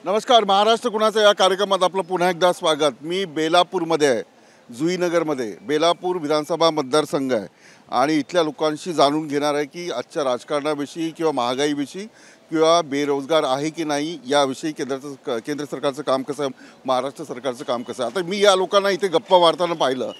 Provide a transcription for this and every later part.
नमस्कार. महाराष्ट्र कुणाचा या कार्यक्रमात आपलं पुन्हा एकदा स्वागत. मी बेलापूरमध्ये आहे, जुईनगरमध्ये. बेलापूर विधानसभा मतदारसंघ आहे आणि इथल्या लोकांशी जाणून घेणार आहे की आजच्या राजकारणाविषयी किंवा महागाईविषयी किंवा बेरोजगार आहे की नाही याविषयी केंद्र सरकारचं काम कसं आहे, महाराष्ट्र सरकारचं काम कसं आहे. आता मी या लोकांना इथे गप्पा मारताना पाहिलं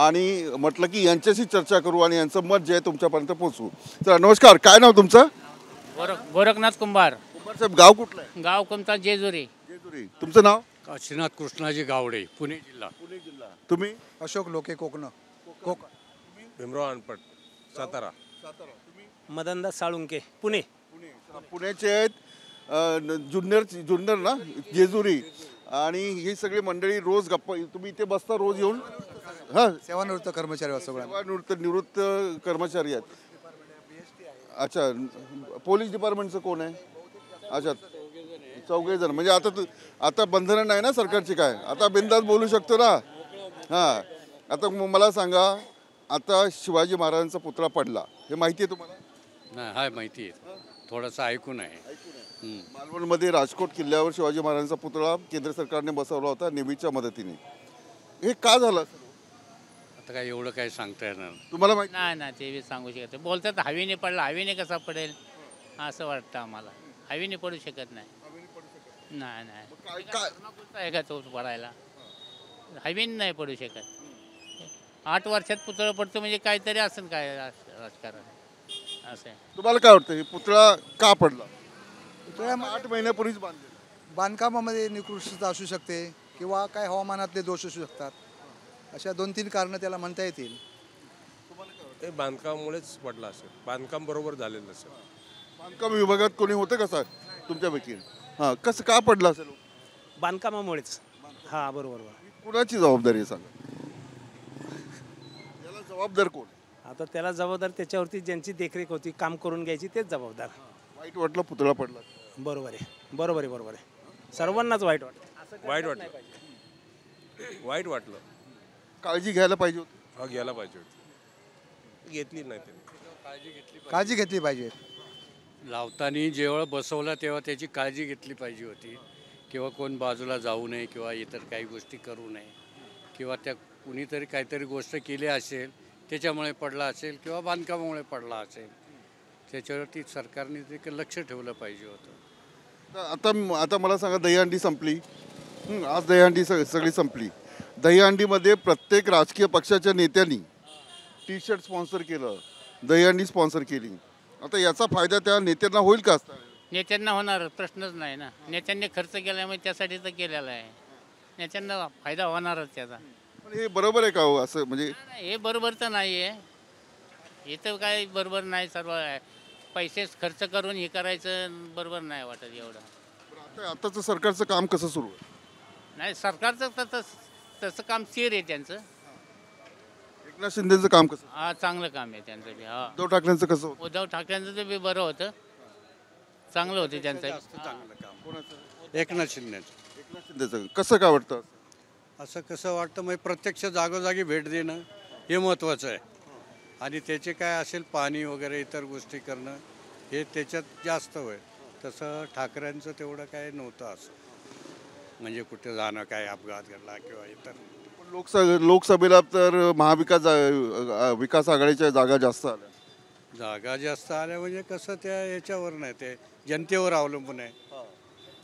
आणि म्हटलं की यांच्याशी चर्चा करू आणि यांचं मत जे आहे तुमच्यापर्यंत पोहोचू. तर नमस्कार, काय नाव तुमचं? गोरखनाथ कुंभार. साहेब, गाव कुठलं आहे? गाव कोणता? जेजुरी. जेजुरी. तुमचं नाव? काशीनाथ कृष्णाजी गावडे, पुणे जिल्हा. तुम्ही? अशोक लोके, कोकण. भीमराव अनपट, सातारा. मदनदास साळुंके, पुणे. पुण्याचे आहेत. जुन्नर ना, जेजुरी. आणि ही सगळी मंडळी रोज गप्पा, तुम्ही इथे बसता रोज येऊन? हां, सेवानिवृत्त कर्मचारी सगळं. निवृत्त कर्मचारी आहेत. अच्छा, पोलीस डिपार्टमेंटचं कोण आहे? अच्छा, चौघे जण. म्हणजे आता बंधनं नाही ना सरकारची, काय आता बिनधास्त बोलू शकतो ना. हां, आता मला सांगा, आता शिवाजी महाराजांचा पुतळा पडला, हे माहिती आहे तुम्हाला? नाही, हाय माहिती आहे, थोडंसं ऐकून आहे. मालवणमध्ये राजकोट किल्ल्यावर शिवाजी महाराजांचा पुतळा केंद्र सरकारने बसवला होता नेव्हीच्या मदतीने. हे का झालं? आता काय एवढं काही सांगता येणार तुम्हाला माहिती? नाही ते बी सांगू शकत. बोलतात हवेने पडला, हवेने कसा पडेल असं वाटतं आम्हाला. हवेने पडू शकत नाही. नाही आहे का तो पडायला? हवेने नाही पडू शकत. 8 वर्षात पुतळा पडतो म्हणजे काहीतरी असेल काय राजकारण असं आहे. तुम्हाला काय वाटतं, हे पुतळा का पडला? 8 महिन्यापूर्वीच बांधकामामध्ये निकृष्टता असू शकते किंवा काय हवामानातले दोष असू शकतात. अशा 2-3 कारणं त्याला म्हणता येतील. ते बांधकामामुळेच पडला असेल, बांधकाम बरोबर झालेलं असेल. बांधकाम विभागात कोणी होतं का सर तुमच्यापैकी? हां, कसं का पडलं असेल? बांधकामामुळेच. हां, बरोबर. कुणाची जबाबदारी आहे सांगा? याला जबाबदार कोण? आता त्याला जबाबदार त्याच्यावरती ज्यांची देखरेख होती, काम करून घ्यायची, तेच जबाबदार. वाईट वाटलं पुतळा पडला? बरोबर आहे. सर्वांनाच वाईट वाटतं. वाईट वाटलं. काळजी घ्यायला पाहिजे होती. हा, घ्यायला पाहिजे होती, घेतली नाही त्यांनी. काळजी घेतली पाहिजे. लावताना जेव्हा बसवला तेव्हा त्याची काळजी घेतली पाहिजे होती, किंवा कोण बाजूला जाऊ नये किंवा इतर काही गोष्टी करू नये, किंवा त्या कुणीतरी काहीतरी गोष्ट केली असेल त्याच्यामुळे पडला असेल किंवा बांधकामामुळे पडला असेल, त्याच्यावरती सरकारने ते लक्ष ठेवलं पाहिजे होतं. आता मला सांगा, दहीहंडी संपली. आज दहीहंडी सगळी संपली. दहीहंडीमध्ये प्रत्येक राजकीय पक्षाच्या नेत्यांनी टी-शर्ट स्पॉन्सर केलं, दहीहंडी स्पॉन्सर केली. आता याचा फायदा त्या नेत्यांना होईल का? नेत्यांना होणार, प्रश्नच नाही ना. नेत्यांनी खर्च केल्यामुळे त्यासाठी तर केलेला आहे. नेत्यांना फायदा होणारच त्याचा. पण हे बरोबर आहे का हो? असं म्हणजे हे बरोबर तर नाही आहे. हे तर काय बरोबर नाही. सर्व पैसे खर्च करून हे करायचं बरोबर नाही वाटत एवढं. आताचं सरकारचं काम कसं सुरू आहे? नाही, सरकारचं तसं काम स्थिर आहे त्यांचं. एकनाथ शिंदेचं काम कसं? हा, चांगलं काम आहे त्यांचं बी. हा, उद्धव ठाकरेंचं कसं होतं? उद्धव ठाकरेंचं ते बी बरं होतं, चांगलं होतं त्यांचं. चांगलं काम एकनाथ शिंदेचं कसं काय वाटतं? असं कसं वाटतं, म्हणजे प्रत्यक्ष जागोजागी भेट देणं हे महत्त्वाचं आहे. आणि त्याचे काय असेल पाणी वगैरे इतर गोष्टी करणं हे त्याच्यात जास्त होय. तसं ठाकरेंचं तेवढं काय नव्हतं असं, म्हणजे कुठे जाणं, काय अपघात घडला किंवा इतर. लोकसभेला तर विकास आघाडीच्या जागा जास्त आल्या. म्हणजे कसं त्या याच्यावर नाही, ते जनतेवर अवलंबून आहे.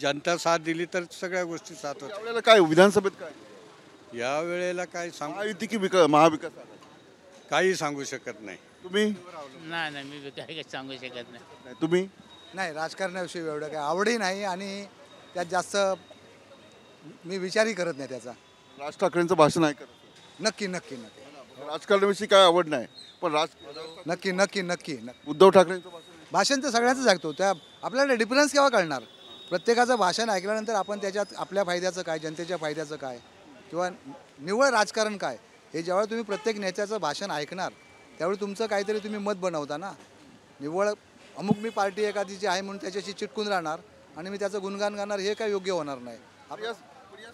जनता साथ दिली तर सगळ्या गोष्टी साथ होतात. यावेळेला काय विधानसभेत काय यावेळेला काय महायुती की महाविकास आघाडी? काही सांगू शकत नाही. तुम्ही? नाही, मी काही सांगू शकत नाही. तुम्ही? नाही, राजकारणाविषयी एवढं काय आवडही नाही आणि त्यात जास्त मी विचारही करत नाही त्याचा. राज ठाकरेंचं भाषण ऐकत? नक्की. राजकारणाविषयी काय आवड नाही, पण नक्की. उद्धव ठाकरेंचं भाषण तर सगळ्यांचंच ऐकतो. त्या आपल्याला डिफरन्स केव्हा कळणार? प्रत्येकाचं भाषण ऐकल्यानंतर आपण त्याच्यात आपल्या फायद्याचं काय, जनतेच्या फायद्याचं काय, किंवा निव्वळ राजकारण काय, हे जेव्हा तुम्ही प्रत्येक नेत्याचं भाषण ऐकणार त्यावेळी तुमचं काहीतरी तुम्ही मत बनवता ना. निव्वळ अमुक मी पार्टी एखादीची आहे म्हणून त्याच्याशी चिटकून राहणार आणि मी त्याचं गुणगान गाणार, हे काय योग्य होणार नाही.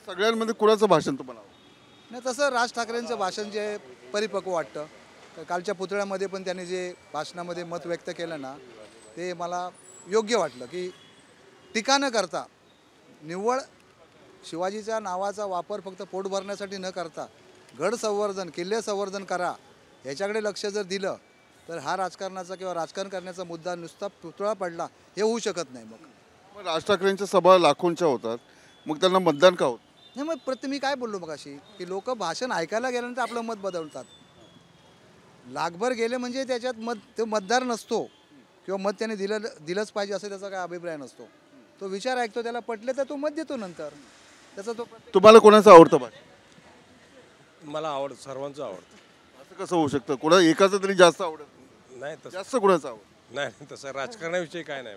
सगळ्यांमध्ये कुणाचं भाषण तुम्हाला? नाही, तसं राज ठाकरेंचं भाषण जे परिपक्व वाटतं. कालच्या पुतळ्यामध्ये पण त्यांनी जे भाषणामध्ये मत व्यक्त केलं ना, ते मला योग्य वाटलं की टीका न करता निव्वळ शिवाजीच्या नावाचा वापर फक्त पोट भरण्यासाठी न करता गड संवर्धन, किल्ले संवर्धन करा ह्याच्याकडे लक्ष जर दिलं तर हा राजकारणाचा किंवा राजकारण करण्याचा मुद्दा नुसता पुतळा पडला हे होऊ शकत नाही. मग राज ठाकरेंच्या सभा लाखोंच्या होतात, मग त्यांना मतदान का होत नाही, मग मी काय बोललो मग अशी की लोक भाषण ऐकायला गेल्यानंतर आपलं मत बदलतात. लाखभर गेले म्हणजे त्याच्यात तो मतदार नसतो किंवा मत त्याने दिलंच पाहिजे असं त्याचा काय अभिप्राय नसतो. तो विचार ऐकतो, त्याला पटले तर तो मत देतो नंतर त्याचा तो. तुम्हाला कोणाचं आवडतं भाषण? मला आवडतं, सर्वांचं आवडतं. असं कसं होऊ शकतं? कोणा एकाचं तरी जास्त आवडत नाही तसं जास्त कोणाचं आवडतं? नाही तसं राजकारणाविषयी काय नाही.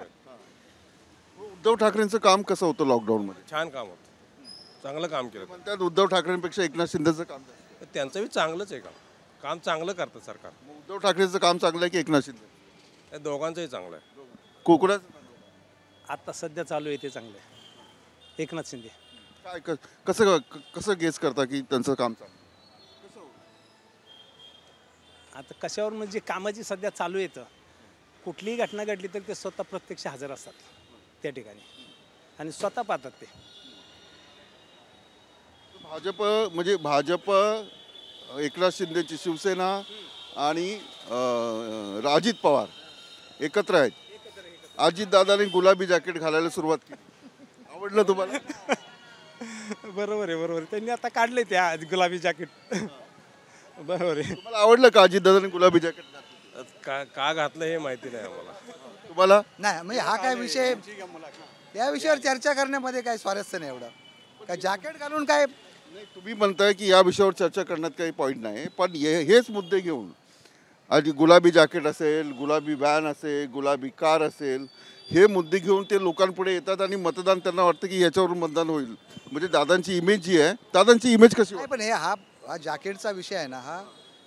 उद्धव ठाकरेंचं काम कसं होतं लॉकडाऊनमध्ये? छान काम होतं, चांगलं काम केलं. पण त्यात उद्धव ठाकरेंपेक्षा एकनाथ शिंदेचं काम जास्त. त्यांचं बी चांगलंच आहे काम चांगलं करतं सरकार. मग उद्धव ठाकरेंचं काम चांगलं आहे की एकनाथ शिंदे? त्या दोघांचंही चांगलं आहे. कोकणाचं आता सध्या चालू आहे ते चांगलं आहे एकनाथ शिंदे. काय कसं कसं गेस करता की त्यांचं काम चांगलं? आता कशावर म्हणजे कामाची सध्या चालू येतं. कुठलीही घटना घडली तर ते स्वतः प्रत्यक्ष हजर असतात त्या ठिकाणी आणि स्वतः पाहतात ते. भाजप एकनाथ शिंदेची शिवसेना आणि अजित पवार एकत्र आहेत. अजितदादांनी गुलाबी जॅकेट घालायला सुरुवात केली, आवडलं तुम्हाला? बरोबर आहे. त्यांनी आता काढले त्या गुलाबी जॅकेट. बरोबर आहे. तुम्हाला आवडलं का अजितदादांनी गुलाबी जॅकेट घातलं? का घातलं हे माहिती नाही आम्हाला. तुम्हाला? नाही म्हणजे हा काय विषय, या विषयावर चर्चा करण्यामध्ये काही स्वारस्य नाही एवढं. काय जॅकेट घालून काय? नाही, तुम्ही म्हणताय की या विषयावर चर्चा करण्यात काही पॉईंट नाही, पण हेच मुद्दे घेऊन आधी गुलाबी जॅकेट असेल, गुलाबी व्हॅन असेल, गुलाबी कार असेल, हे मुद्दे घेऊन ते लोकांपुढे येतात आणि मतदान त्यांना वाटतं की याच्यावरून मतदान होईल. म्हणजे दादांची इमेज जी आहे, दादांची इमेज कशी नाही, पण हा जॅकेटचा विषय आहे ना, हा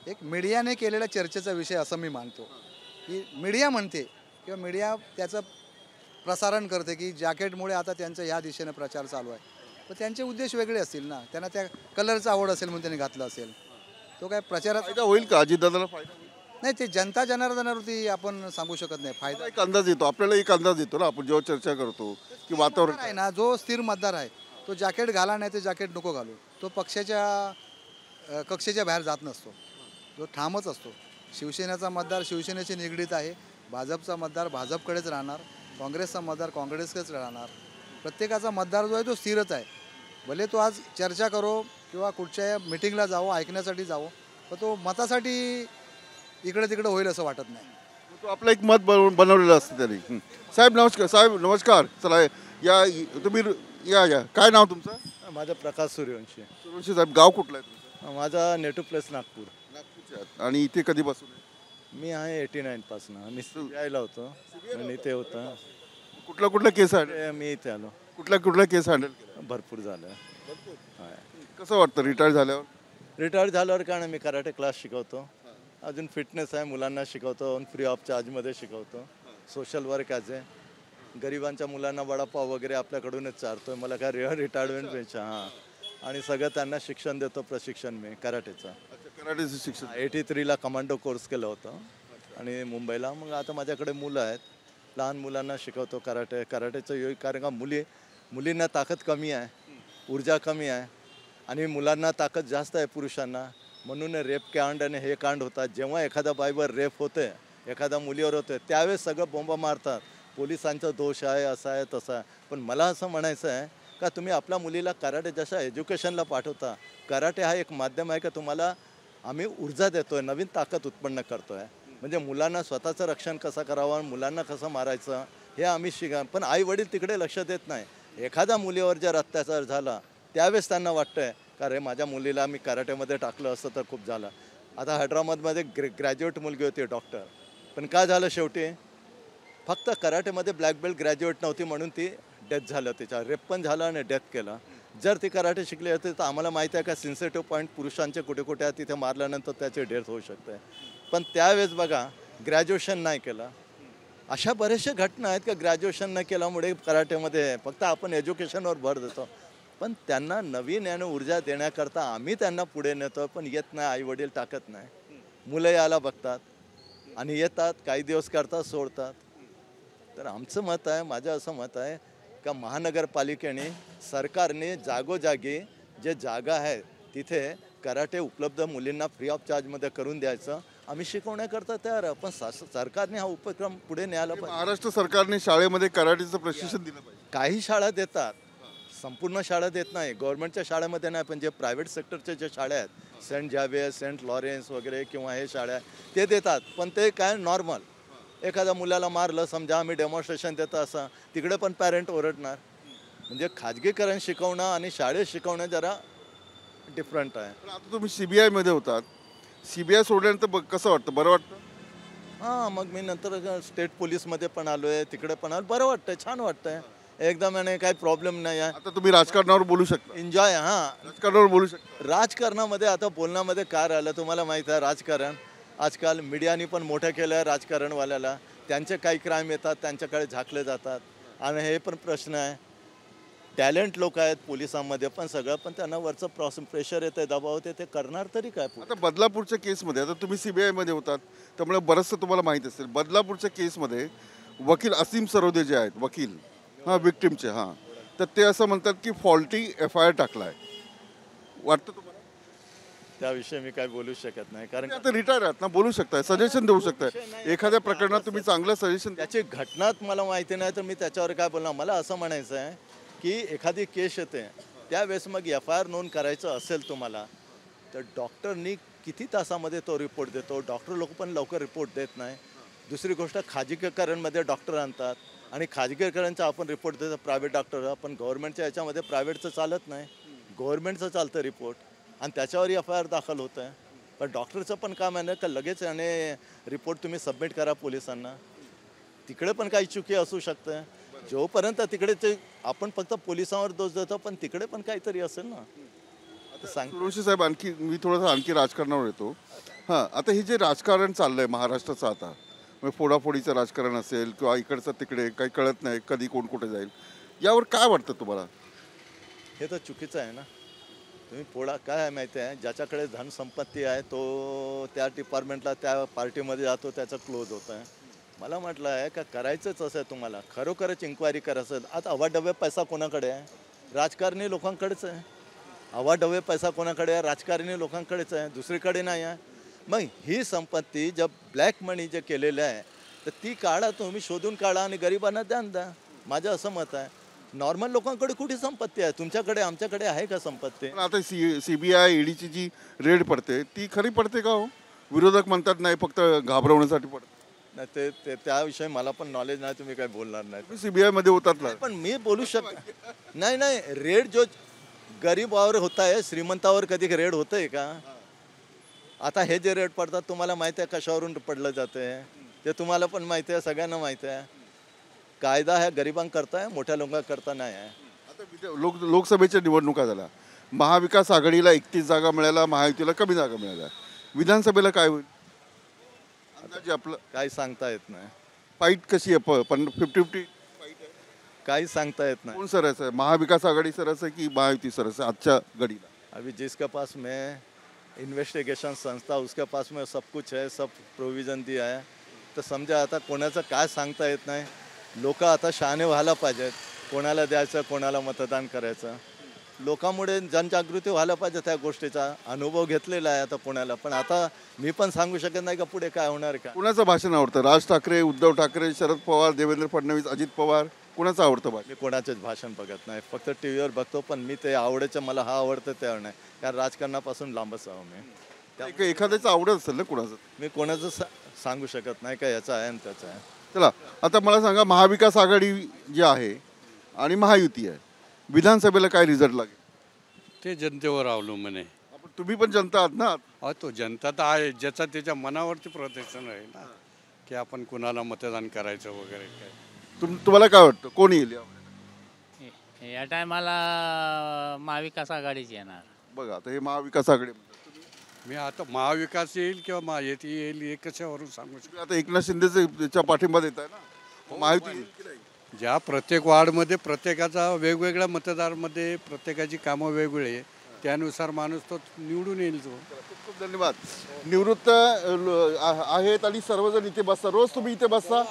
एक मीडियाने केलेला चर्चेचा विषय असं मी मानतो. की मीडिया म्हणते किंवा मीडिया त्याचं प्रसारण करते की जॅकेटमुळे आता त्यांचं ह्या दिशेने प्रचार चालू आहे. तर त्यांचे उद्देश वेगळे असतील ना, त्यांना त्या कलरचा आवड असेल म्हणून त्यांनी घातलं असेल. तो काय प्रचारात फायदा होईल का? अजितदादाला फायदा होईल? नाही, ते जनता जनार्दनावरती आपण सांगू शकत नाही. फायदा एक अंदाज येतो, आपल्याला एक अंदाज येतो ना आपण जेव्हा चर्चा करतो की वातावरण आहे ना, जो स्थिर मतदार आहे तो जॅकेट घाला नाही ते जॅकेट नको घालू, तो पक्षाच्या कक्षेच्या बाहेर जात नसतो, जो ठामच असतो. शिवसेनेचा मतदार शिवसेनेशी निगडीत आहे, भाजपचा मतदार भाजपकडेच राहणार, काँग्रेसचा मतदार काँग्रेसकडेच राहणार. प्रत्येकाचा मतदार जो आहे तो स्थिरच आहे. भले तो आज चर्चा करो किंवा कुठच्या मिटिंगला जावं, ऐकण्यासाठी जावं, पण तो मतासाठी इकडे तिकडे होईल असं वाटत नाही. तो आपलं एक मत बनवलेलं असतं त्यांनी. साहेब नमस्कार. चला या, तुम्ही या. काय नाव तुमचं? माझं प्रकाश सूर्यवंशी. सूर्यवंशी साहेब, गाव कुठलं आहे तुमचं? माझा नेटिव्ह प्लेस नागपूर. नागपूरचे आहात. आणि इथे कधीपासून आहे? मी आहे 89पासून. मी CBI ला होतो आणि इथे होतं. कुठला केस हँडल? मी इथे आलो. कुठला केस हँडल केला? भरपूर झालं. कसं वाटतं रिटायर झाल्यावर? रिटायर झाल्यावर कारण मी कराटे क्लास शिकवतो, अजून फिटनेस आहे, मुलांना शिकवतो, फ्री ऑफ चार्जमध्ये शिकवतो. सोशल वर्क ॲज आहे. गरिबांच्या मुलांना वडापाव वगैरे आपल्याकडूनच चारतो. मला काय रिटायरमेंट पेन्शन. हां. आणि सगळं त्यांना शिक्षण देतो, प्रशिक्षण मी कराटेचं. कराटेचं शिक्षण? 83ला कमांडो कोर्स केलं होतं आणि मुंबईला. मग आता माझ्याकडे मुलं आहेत, लहान मुलांना शिकवतो कराटेचं योग. कारण का मुलींना ताकद कमी आहे, ऊर्जा कमी आहे आणि मुलांना ताकद जास्त आहे पुरुषांना. म्हणून रेप कांड आणि हे कांड होतात. जेव्हा एखाद्या बाईवर रेप होते, एखाद्या मुलीवर होते, त्यावेळेस सगळं बोंबा मारतात. पोलिसांचा दोष आहे, असा आहे तसा आहे. पण मला असं म्हणायचं आहे का तुम्ही आपल्या मुलीला कराटे जशा एज्युकेशनला पाठवता, कराटे हा एक माध्यम आहे का तुम्हाला आम्ही ऊर्जा देतो आहे, नवीन ताकद उत्पन्न करतो आहे. म्हणजे मुलांना स्वतःचं रक्षण कसं करावं, मुलांना कसं मारायचं हे आम्ही पण आई वडील तिकडे लक्ष देत नाही. एखाद्या मुलीवर जर अत्याचार झाला त्यावेळेस त्यांना वाटतं आहे का रे माझ्या मुलीला मी कराटेमध्ये टाकलं असतं तर खूप झालं. आता हैदराबादमध्ये ग्रॅज्युएट मुलगी होती डॉक्टर, पण काय झालं शेवटी फक्त कराटेमध्ये ब्लॅक बेल्ट ग्रॅज्युएट नव्हती म्हणून ती डेथ झालं, तिच्या रेप पण झालं आणि डेथ केलं. जर ती कराटे शिकली होती तर आम्हाला माहिती आहे का सेन्सिटिव्ह पॉईंट पुरुषांचे कुठे कुठे आहेत, तिथे मारल्यानंतर त्याची डेथ होऊ शकते. पण त्यावेळेस बघा ग्रॅज्युएशन नाही केलं. अशा बऱ्याचशा घटना आहेत का ग्रॅज्युएशन न केल्यामुळे कराटेमध्ये फक्त आपण एज्युकेशनवर भर देतो. पण त्यांना नवीन आणि ऊर्जा देण्याकरता आम्ही त्यांना पुढे नेतो, पण येत नाही, आईवडील टाकत नाही. मुलं याला बघतात आणि येतात, काही दिवस करतात, सोडतात. तर आमचं मत आहे, माझं असं मत आहे का महानगरपालिकेने सरकारने जागोजागी जे जागा आहे तिथे कराटे उपलब्ध मुलींना फ्री ऑफ चार्जमध्ये करून द्यायचं. आम्ही शिकवण्याकरता तयार आहे, पण सरकारने हा उपक्रम पुढे न्यायला पाहिजे. महाराष्ट्र सरकारने शाळेमध्ये कराटेचं प्रशिक्षण दिलं पाहिजे. काही शाळा देतात, संपूर्ण शाळा देत नाही. गव्हर्नमेंटच्या शाळेमध्ये नाही, पण जे प्रायव्हेट सेक्टरचे जे शाळा आहेत, सेंट जावेस, सेंट लॉरेन्स वगैरे किंवा हे शाळा ते देतात. पण ते काय नॉर्मल, एखाद्या मुलाला मारलं समजा, आम्ही डेमॉन्स्ट्रेशन देतं असं, तिकडे पण पॅरेंट ओरडणार. म्हणजे खाजगीकरण शिकवणं आणि शाळेत शिकवणं जरा डिफरंट आहे. पण आता तुम्ही CBI मध्ये होतात, CBI सोडल्यानंतर कसं वाटतं? बरं वाटतं? हां, मग मी नंतर स्टेट पोलीसमध्ये पण आलो आहे, तिकडे पण आलो. बरं वाटतंय, छान वाटतंय एकदम, आणि काही प्रॉब्लेम नाही आहे. आता तुम्ही राजकारणावर बोलू शकता. एन्जॉय. हां, राजकारणावर बोलू शकता. राजकारणामध्ये आता बोलण्यामध्ये काय राहिलं तुम्हाला माहीत आहे. राजकारण आजकाल मीडियाने पण मोठं केलं आहे राजकारणवाल्याला. त्यांचे काही क्राईम येतात, त्यांच्याकडे झाकले जातात. आणि हे पण प्रश्न आहे, टॅलेंट लोक आहेत पोलिसांमध्ये पण सगळं, पण त्यांना वरचं प्रेशर येतं, दबाव येते, ते करणार तरी काय. आता बदलापूरच्या केसमध्ये, आता तुम्ही CBI मध्ये होतात त्यामुळे बरंचसं तुम्हाला माहीत असेल. बदलापूरच्या केसमध्ये वकील असीम सरोदे जे आहेत, वकील विक्टिमचे, तर ते असं म्हणतात की फॉल्टी FIR टाकला आहे. वाटतं तुम्हाला? त्याविषयी मी काय बोलू शकत नाही, कारण आता रिटायर आहात ना, बोलू शकताय, सजेशन देऊ शकताय. एखाद्या प्रकरणात तुम्ही चांगलं सजेशन. त्याची घटनाच मला माहिती नाही, तर मी त्याच्यावर काय बोलणार. मला असं म्हणायचं आहे की एखादी केस येते त्यावेळेस मग FIR नोंद करायचं असेल तुम्हाला, तर डॉक्टरनी किती तासामध्ये तो रिपोर्ट देतो. डॉक्टर लोक पण लवकर रिपोर्ट देत नाही. दुसरी गोष्ट, खाजगीकरणमध्ये डॉक्टर आणतात आणि खाजगीकरणचा आपण रिपोर्ट देतो प्रायव्हेट डॉक्टर, पण गव्हर्नमेंटच्या याच्यामध्ये प्रायव्हेटचं चालत नाही, गव्हर्नमेंटचं चालतं रिपोर्ट, आणि त्याच्यावर FIR दाखल होतं आहे. पण डॉक्टरचं पण काम आहे ना का लगेच आणि रिपोर्ट तुम्ही सबमिट करा पोलिसांना. तिकडे पण काही चुकी असू शकतं. जोपर्यंत तिकडे ते आपण फक्त पोलिसांवर दोष देतो, पण तिकडे पण काहीतरी असेल ना. सुरवंशी साहेब, मी थोडंसं आणखी राजकारणावर येतो. आता हे जे राजकारण चाललंय महाराष्ट्राचं, आता म्हणजे फोडाफोडीचं राजकारण असेल किंवा इकडचं तिकडे, काही कळत नाही कधी कोण कुठे जाईल, यावर काय वाटतं तुम्हाला? हे तर चुकीचं आहे ना. तुम्ही काय आहे माहिती आहे, ज्याच्याकडे धनसंपत्ती आहे तो त्या डिपार्टमेंटला, त्या पार्टीमध्ये जातो, त्याचं क्लोज होतं आहे. मला म्हटलं आहे का करायचंच असं आहे तुम्हाला, खरोखरच इन्क्वायरी करायचं. आता अवाढव्य पैसा कोणाकडे आहे? राजकारणी लोकांकडेच आहे. अवाढव्य पैसा कोणाकडे आहे? राजकारणी लोकांकडेच आहे, दुसरीकडे नाही आहे. मग ही संपत्ती जब ब्लॅक मनी जे केलेलं आहे, तर ती काढा, तुम्ही शोधून काढा आणि गरिबांना द्या. माझं असं मत आहे. नॉर्मल लोकांकडे कुठे संपत्ती आहे? तुमच्याकडे, आमच्याकडे आहे का संपत्ती? आता CBI EDची जी रेड पडते ती खरी पडते का हो? विरोधक म्हणतात नाही, फक्त घाबरवण्यासाठी पडते. नाही, ते त्याविषयी मला पण नॉलेज नाही, तुम्ही काय बोलणार नाही. तुम्ही CBI मध्ये होतात ना. पण मी बोलू शकतो. नाही, रेड जो गरीबावर होत आहे, श्रीमंतावर कधी रेड होत आहे का? आता हे जे रेड पडतात तुम्हाला माहिती आहे कशावरून पडलं जाते, ते तुम्हाला पण माहिती आहे, सगळ्यांना माहिती आहे. कायदा आहे गरिबांकरता आहे, मोठ्या लोकांकरता नाही आहे. आता लोकसभेच्या निवडणुका झाल्या, महाविकास आघाडीला 31 जागा मिळाल्या, महायुतीला कमी जागा मिळाल्या. विधानसभेला काय होईल अंदाजे आपलं? काही सांगता येत नाही. फाईट कशी आहे? 50-50 काही सांगता येत नाही. कोण सरस आहे? महाविकास आघाडी सरस आहे की महायुती सरस आहे आजच्या घडीला? अभी जिसके पास में इन्व्हेस्टिगेशन संस्था, उसके पास में सब कुछ है, सब प्रोविजन दिया है, तर समजा आता कोणाचं काय सांगता येत नाही. लोक आता शहाणे व्हायला पाहिजेत, कोणाला द्यायचं, कोणाला मतदान करायचं. लोकांमुळे जनजागृती व्हायला पाहिजे. त्या गोष्टीचा अनुभव घेतलेला आहे आता कोणाला, पण आता मी पण सांगू शकत नाही का पुढे काय होणार का. कुणाचं भाषण आवडतं? राज ठाकरे, उद्धव ठाकरे, शरद पवार, देवेंद्र फडणवीस, अजित पवार, कुणाचं आवडतं भाषण? मी कोणाचेच भाषण बघत नाही, फक्त TV वर बघतो. पण मी ते आवडायचं, मला हा आवडतं त्यावर नाही, कारण राजकारणापासून लांबच आहो मी. एखाद्याचं आवडत असेल ना कुणाचं? मी कोणाचं सांगू शकत नाही का याचं आहे आणि त्याचं आहे. चला, आता मला सांगा, महाविकास आघाडी जी आहे आणि महायुती आहे, विधानसभेला काय रिझल्ट लागेल? ते जनतेवर अवलंबून आहे. तुम्ही पण जनता आहात ना. तो जनता तर आहे, ज्याचा त्याच्या मनावरती प्रदर्शन आहे ना, की आपण कुणाला मतदान करायचं वगैरे काय. तुम्हाला काय वाटतं कोण येईल यावेळेला? या टायमाला महाविकास आघाडीच येणार. बघा, आता हे महाविकास आघाडी, मी आता महाविकास येईल किंवा महायुती येईल हे कशावरून सांगू शकतो. आता एकनाथ शिंदेचे त्याच्या पाठिंबा देत आहे ना, महायुती येईल की नाही? ज्या प्रत्येक वार्डमध्ये प्रत्येकाचा वेगवेगळ्या मतदारमध्ये प्रत्येकाची कामं वेगवेगळी आहे, त्यानुसार माणूस तो निवडून येईल. तो खूप खूप धन्यवाद. निवृत्त आहेत आणि सर्वजण इथे बसता. रोज तुम्ही इथे बसता?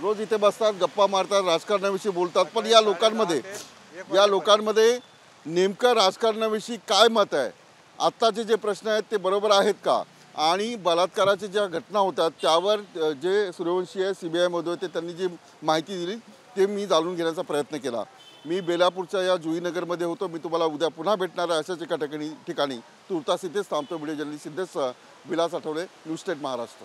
रोज इथे बसतात, गप्पा मारतात, राजकारणाविषयी बोलतात, पण या लोकांमध्ये नेमकं राजकारणाविषयी काय मत आहे, आत्ताचे जे प्रश्न आहेत ते बरोबर आहेत का, आणि बलात्काराच्या ज्या घटना होतात त्यावर जे सूर्यवंशी आहे CBI होते त्यांनी जी माहिती दिली ते मी जाणून घेण्याचा प्रयत्न केला. मी बेलापूरच्या या जुईनगरमध्ये होतो. मी तुम्हाला उद्या पुन्हा भेटणार आहे अशाच एका ठिकाणी. तुर्तास इथेच थांबतो. Video journalist Siddhesh Vilas Athawale, news state Maharashtra.